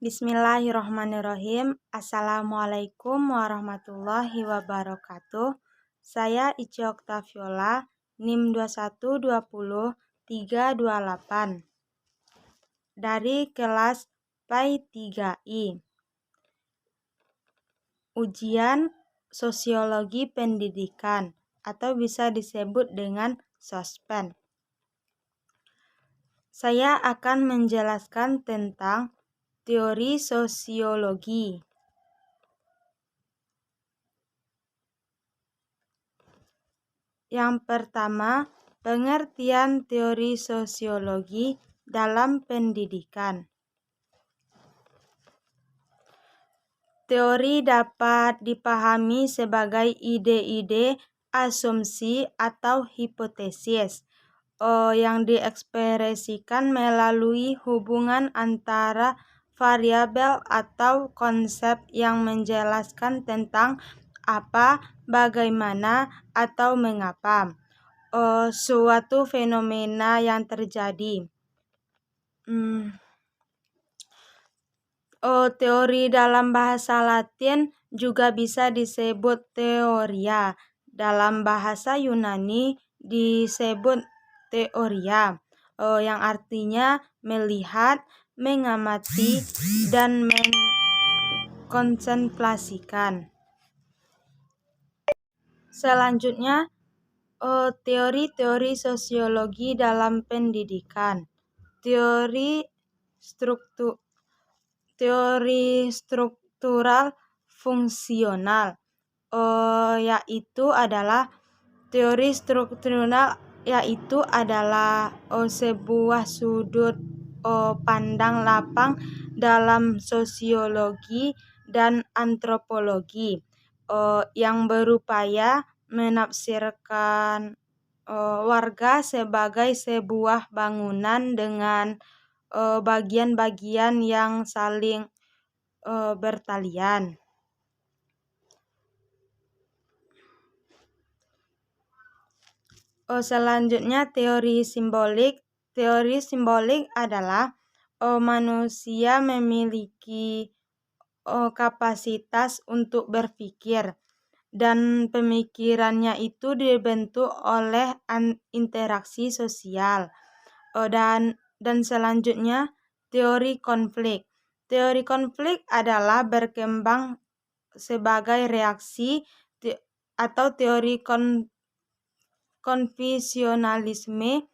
Bismillahirrahmanirrahim. Assalamualaikum warahmatullahi wabarakatuh. Saya Ici Oktaviola, NIM 2120328 dari kelas PAI 3I. Ujian Sosiologi Pendidikan atau bisa disebut dengan SOSPEN. Saya akan menjelaskan tentang teori sosiologi. Yang pertama, pengertian teori sosiologi dalam pendidikan. Teori dapat dipahami sebagai ide-ide, asumsi, atau hipotesis yang diekspresikan melalui hubungan antara variabel atau konsep yang menjelaskan tentang apa, bagaimana, atau mengapa suatu fenomena yang terjadi. Teori dalam bahasa Latin juga bisa disebut teoria. Dalam bahasa Yunani disebut teoria, yang artinya melihat, mengamati, dan mengkontemplasikan. Selanjutnya, teori-teori sosiologi dalam pendidikan. Teori struktural fungsional yaitu adalah sebuah sudut pandang lapang dalam sosiologi dan antropologi yang berupaya menafsirkan warga sebagai sebuah bangunan dengan bagian-bagian yang saling bertalian. Selanjutnya, teori simbolik. Teori simbolik adalah manusia memiliki kapasitas untuk berpikir dan pemikirannya itu dibentuk oleh interaksi sosial. Dan selanjutnya, teori konflik. Teori konflik adalah berkembang sebagai reaksi atau teori konfisionalisme.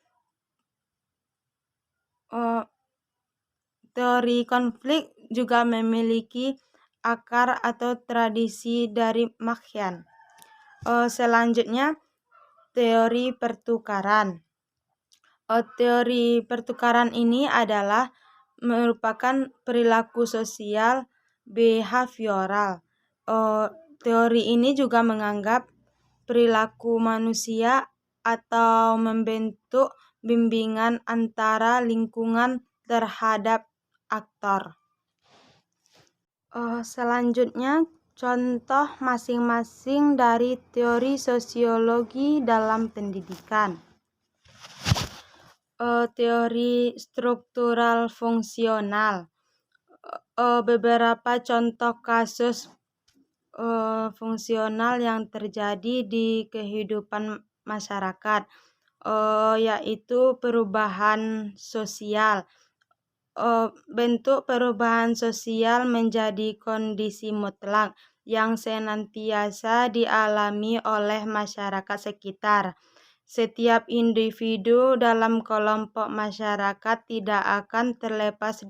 Teori konflik juga memiliki akar atau tradisi dari Machian. Selanjutnya, teori pertukaran. Teori pertukaran ini adalah merupakan perilaku sosial behavioral. Teori ini juga menganggap perilaku manusia atau membentuk bimbingan antara lingkungan terhadap aktor. Selanjutnya, contoh masing-masing dari teori sosiologi dalam pendidikan. Teori struktural fungsional. Beberapa contoh kasus fungsional yang terjadi di kehidupan masyarakat yaitu perubahan sosial. Bentuk perubahan sosial menjadi kondisi mutlak yang senantiasa dialami oleh masyarakat sekitar. Setiap individu dalam kelompok masyarakat tidak akan terlepas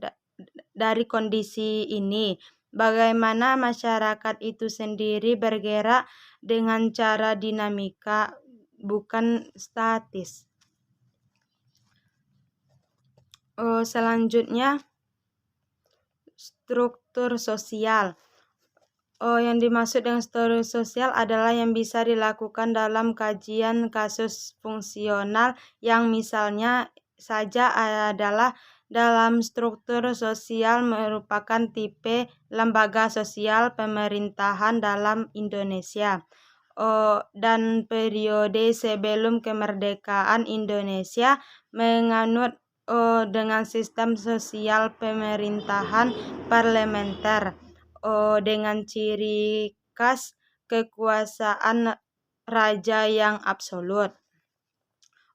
dari kondisi ini. Bagaimana masyarakat itu sendiri bergerak dengan cara dinamika, bukan statis. Selanjutnya, struktur sosial. Yang dimaksud dengan struktur sosial adalah yang bisa dilakukan dalam kajian kasus fungsional yang misalnya saja adalah dalam struktur sosial merupakan tipe lembaga sosial pemerintahan dalam Indonesia dan periode sebelum kemerdekaan Indonesia menganut dengan sistem sosial pemerintahan parlementer dengan ciri khas kekuasaan raja yang absolut.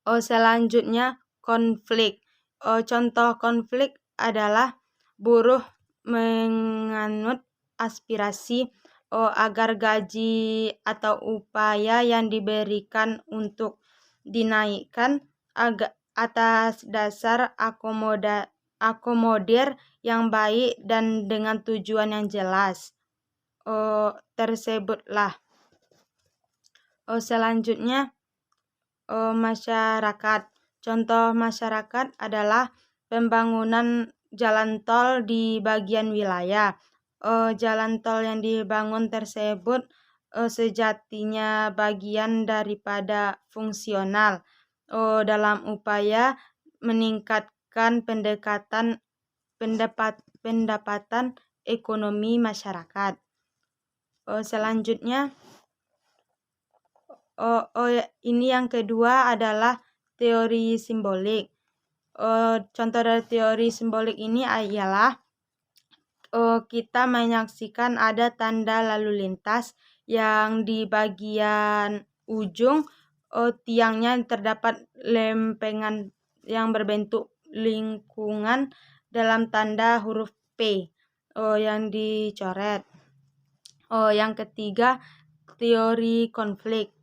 Selanjutnya konflik. Contoh konflik adalah buruh menganut aspirasi agar gaji atau upaya yang diberikan untuk dinaikkan atas dasar akomodir yang baik dan dengan tujuan yang jelas. Tersebutlah. Selanjutnya masyarakat. Contoh masyarakat adalah pembangunan jalan tol di bagian wilayah. Jalan tol yang dibangun tersebut sejatinya bagian daripada fungsional dalam upaya meningkatkan pendapatan ekonomi masyarakat. Selanjutnya ini yang kedua adalah teori simbolik. Contoh dari teori simbolik ini ialah kita menyaksikan ada tanda lalu lintas yang di bagian ujung tiangnya terdapat lempengan yang berbentuk lingkungan dalam tanda huruf P yang dicoret. Yang ketiga, teori konflik.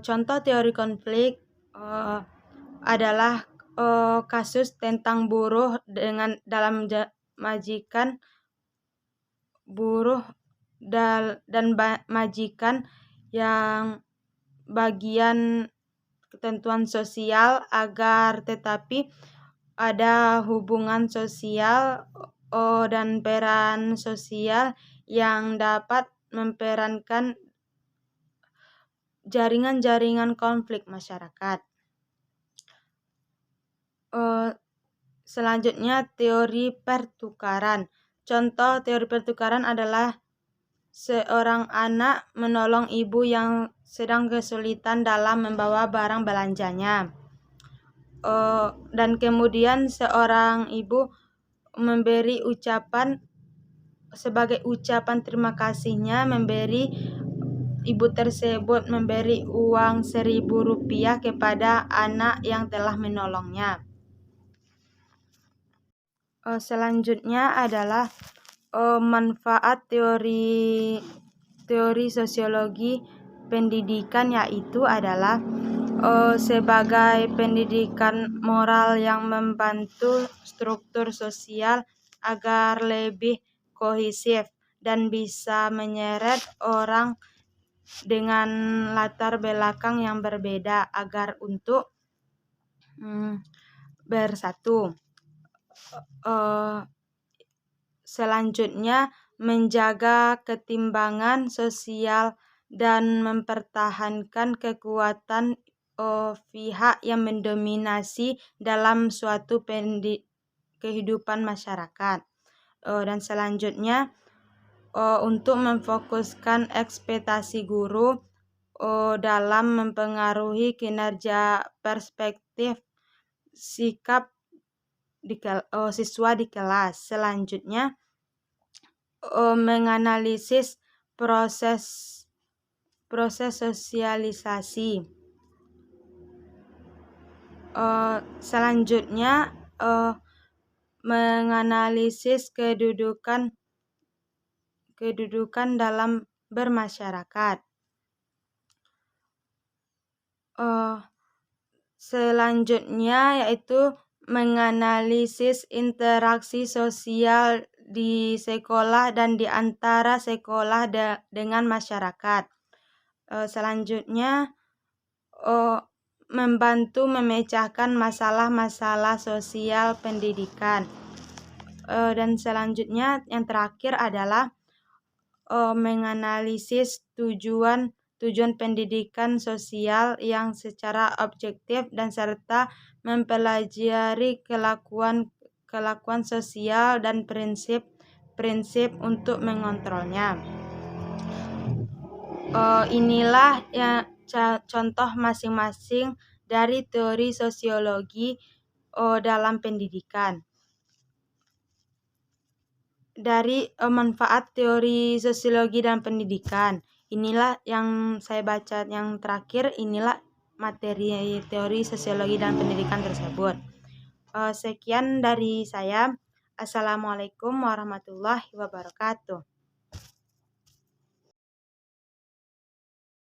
Contoh teori konflik adalah kasus tentang buruh dalam majikan buruh dan majikan yang bagian ketentuan sosial agar tetapi ada hubungan sosial dan peran sosial yang dapat memperankan jaringan-jaringan konflik masyarakat. Selanjutnya teori pertukaran. Contoh teori pertukaran adalah seorang anak menolong ibu yang sedang kesulitan dalam membawa barang belanjanya. Dan kemudian seorang ibu memberi sebagai ucapan terima kasihnya ibu tersebut memberi uang Rp1.000 kepada anak yang telah menolongnya. Selanjutnya adalah manfaat teori sosiologi pendidikan, yaitu adalah sebagai pendidikan moral yang membantu struktur sosial agar lebih kohesif dan bisa menyeret orang dengan latar belakang yang berbeda agar untuk bersatu. Selanjutnya menjaga ketimbangan sosial dan mempertahankan kekuatan pihak yang mendominasi dalam suatu kehidupan masyarakat. Dan selanjutnya untuk memfokuskan ekspektasi guru dalam mempengaruhi kinerja perspektif sikap siswa di kelas. Selanjutnya menganalisis proses sosialisasi. Selanjutnya menganalisis kedudukan dalam bermasyarakat. Selanjutnya yaitu menganalisis interaksi sosial di sekolah dan di antara sekolah dengan masyarakat. Selanjutnya membantu memecahkan masalah-masalah sosial pendidikan. Dan selanjutnya yang terakhir adalah menganalisis tujuan pendidikan sosial yang secara objektif dan serta mempelajari kelakuan sosial dan prinsip untuk mengontrolnya. Inilah contoh masing-masing dari teori sosiologi dalam pendidikan. Dari manfaat teori sosiologi dan pendidikan, inilah yang saya baca yang terakhir, inilah materi teori sosiologi dan pendidikan tersebut. Sekian dari saya. Assalamualaikum warahmatullahi wabarakatuh.